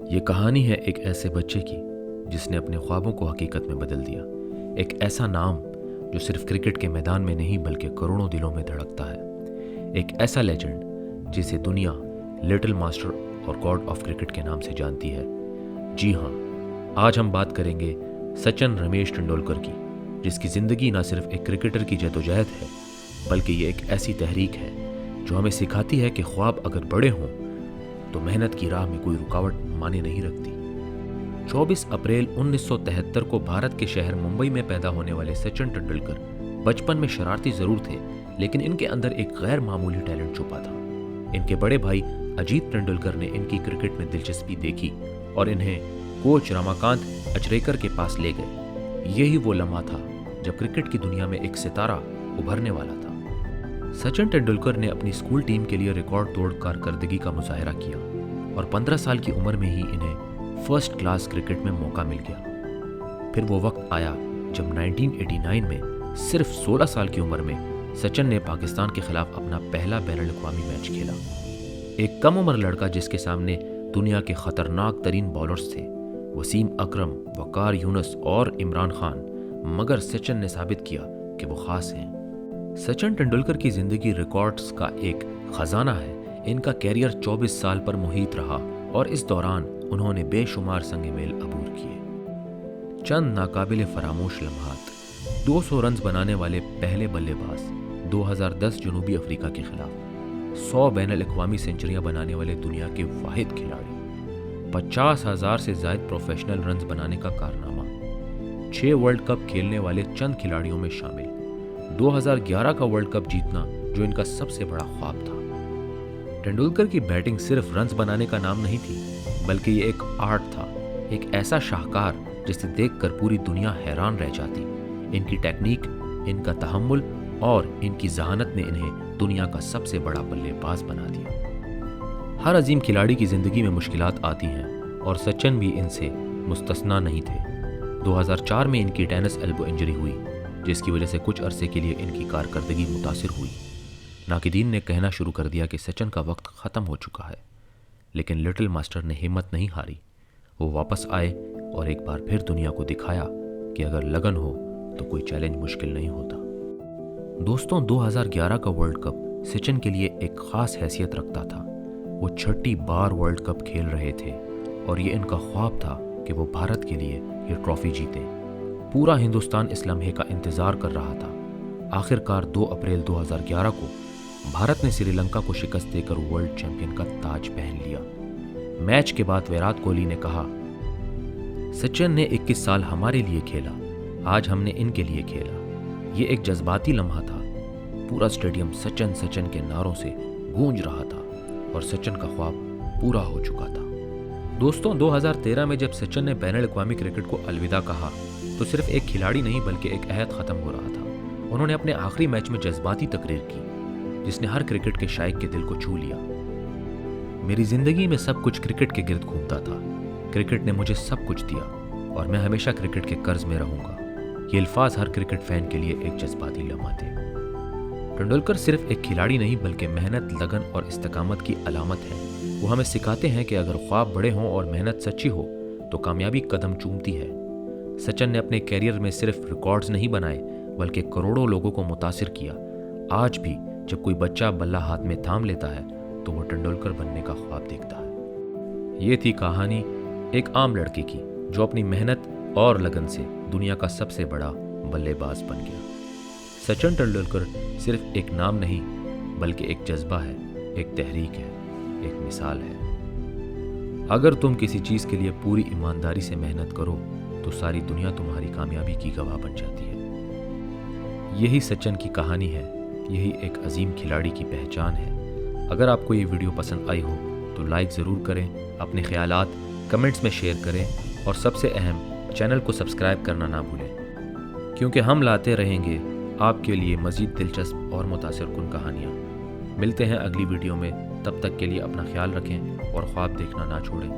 یہ کہانی ہے ایک ایسے بچے کی جس نے اپنے خوابوں کو حقیقت میں بدل دیا، ایک ایسا نام جو صرف کرکٹ کے میدان میں نہیں بلکہ کروڑوں دلوں میں دھڑکتا ہے، ایک ایسا لیجنڈ جسے دنیا لٹل ماسٹر اور گاڈ آف کرکٹ کے نام سے جانتی ہے۔ جی ہاں، آج ہم بات کریں گے سچن رمیش تینڈولکر کی، جس کی زندگی نہ صرف ایک کرکٹر کی جدوجہد ہے بلکہ یہ ایک ایسی تحریک ہے جو ہمیں سکھاتی ہے کہ خواب اگر بڑے ہوں تو محنت کی راہ میں کوئی رکاوٹ مانے نہیں رکھتی۔ 24 اپریل 1973 کو بھارت کے شہر ممبئی میں پیدا ہونے والے سچن تینڈولکر بچپن میں شرارتی ضرور تھے، لیکن ان کے اندر ایک غیر معمولی ٹیلنٹ چھپا تھا۔ ان کے بڑے بھائی اجیت تینڈولکر نے ان کی کرکٹ میں دلچسپی دیکھی اور انہیں کوچ راماکانت اچریکر کے پاس لے گئے۔ یہی وہ لمحہ تھا جب کرکٹ کی دنیا میں ایک ستارہ ابھرنے والا تھا۔ سچن تینڈولکر نے اپنی اسکول ٹیم کے لیے ریکارڈ توڑ کارکردگی کا مظاہرہ کیا اور 15 سال کی عمر میں ہی انہیں فرسٹ کلاس کرکٹ میں موقع مل گیا۔ پھر وہ وقت آیا جب 1989 میں صرف 16 سال کی عمر میں سچن نے پاکستان کے خلاف اپنا پہلا بین الاقوامی میچ کھیلا۔ ایک کم عمر لڑکا جس کے سامنے دنیا کے خطرناک ترین بالرز تھے، وسیم اکرم، وقار یونس اور عمران خان، مگر سچن نے ثابت کیا کہ وہ خاص ہیں۔ سچن تینڈولکر کی زندگی ریکارڈز کا ایک خزانہ ہے۔ ان کا کیریئر 24 سال پر محیط رہا اور اس دوران انہوں نے بے شمار سنگ میل عبور کیے۔ چند ناقابل فراموش لمحات: 200 رنز بنانے والے پہلے بلے باز 2010 جنوبی افریقہ کے خلاف، 100 بین الاقوامی سنچریاں بنانے والے دنیا کے واحد کھلاڑی، 50,000 سے زائد پروفیشنل رنز بنانے کا کارنامہ، 6 ورلڈ کپ کھیلنے والے چند کھلاڑیوں میں شامل، 2011 کا ورلڈ کپ جیتنا جو ان کا سب سے بڑا خواب تھا۔ تینڈولکر کی بیٹنگ صرف رنز بنانے کا نام نہیں تھی بلکہ یہ ایک آرٹ تھا، ایک ایسا شاہکار جسے دیکھ کر پوری دنیا حیران رہ جاتی۔ ان کی ٹیکنیک، ان کا تحمل اور ان کی ذہانت نے انہیں دنیا کا سب سے بڑا بلے باز بنا دیا۔ ہر عظیم کھلاڑی کی زندگی میں مشکلات آتی ہیں اور سچن بھی ان سے مستثنیٰ نہیں تھے۔ 2004 میں ان کی ٹینس ایلبو انجری ہوئی جس کی وجہ سے کچھ عرصے کے لیے ان کی کارکردگی متاثر ہوئی۔ ناقدین نے کہنا شروع کر دیا کہ سچن کا وقت ختم ہو چکا ہے، لیکن لٹل ماسٹر نے ہمت نہیں ہاری۔ وہ واپس آئے اور ایک بار پھر دنیا کو دکھایا کہ اگر لگن ہو تو کوئی چیلنج مشکل نہیں ہوتا۔ دوستوں، 2011 کا ورلڈ کپ سچن کے لیے ایک خاص حیثیت رکھتا تھا۔ وہ 6 بار ورلڈ کپ کھیل رہے تھے اور یہ ان کا خواب تھا کہ وہ بھارت کے لیے یہ ٹرافی جیتے۔ پورا ہندوستان اس لمحے کا انتظار کر رہا تھا۔ آخر کار 2 اپریل 2011 کو بھارت نے سری لنکا کو شکست دے کر ورلڈ چیمپئن کا تاج پہن لیا۔ میچ کے بعد ویرات کوہلی نے کہا، سچن نے 21 سال ہمارے لیے کھیلا، آج ہم نے ان کے لیے کھیلا۔ یہ ایک جذباتی لمحہ تھا۔ پورا اسٹیڈیم سچن سچن کے نعروں سے گونج رہا تھا اور سچن کا خواب پورا ہو چکا تھا۔ دوستوں، 2013 میں جب سچن نے بین الاقوامی کرکٹ کو الوداع کہا تو صرف ایک کھلاڑی نہیں بلکہ ایک عہد ختم ہو رہا تھا۔ انہوں نے اپنے آخری میچ میں جذباتی تقریر کی جس نے ہر کرکٹ کے شائق کے دل کو چھو لیا۔ میری زندگی میں سب کچھ کرکٹ کے گرد گھومتا تھا، کرکٹ نے مجھے سب کچھ دیا اور میں ہمیشہ کرکٹ کے قرض میں رہوں گا۔ یہ الفاظ ہر کرکٹ فین کے لیے ایک جذباتی لمحہ تھے۔ تینڈولکر صرف ایک کھلاڑی نہیں بلکہ محنت، لگن اور استقامت کی علامت ہے۔ وہ ہمیں سکھاتے ہیں کہ اگر خواب بڑے ہوں اور محنت سچی ہو تو کامیابی قدم چومتی ہے۔ سچن نے اپنے کیریئر میں صرف ریکارڈز نہیں بنائے بلکہ کروڑوں لوگوں کو متاثر کیا۔ آج بھی جب کوئی بچہ بلہ ہاتھ میں تھام لیتا ہے تو وہ تینڈولکر بننے کا خواب دیکھتا ہے۔ یہ تھی کہانی ایک عام لڑکے کی جو اپنی محنت اور لگن سے دنیا کا سب سے بڑا بلے باز بن گیا۔ سچن تینڈولکر صرف ایک نام نہیں بلکہ ایک جذبہ ہے، ایک تحریک ہے، ایک مثال ہے۔ اگر تم کسی چیز کے لیے پوری ایمانداری سے محنت کرو تو ساری دنیا تمہاری کامیابی کی گواہ بن جاتی ہے۔ یہی سچن کی کہانی ہے، یہی ایک عظیم کھلاڑی کی پہچان ہے۔ اگر آپ کو یہ ویڈیو پسند آئی ہو تو لائک ضرور کریں، اپنے خیالات کمنٹس میں شیئر کریں اور سب سے اہم، چینل کو سبسکرائب کرنا نہ بھولیں، کیونکہ ہم لاتے رہیں گے آپ کے لیے مزید دلچسپ اور متاثر کن کہانیاں۔ ملتے ہیں اگلی ویڈیو میں، تب تک کے لیے اپنا خیال رکھیں اور خواب دیکھنا نہ چھوڑیں۔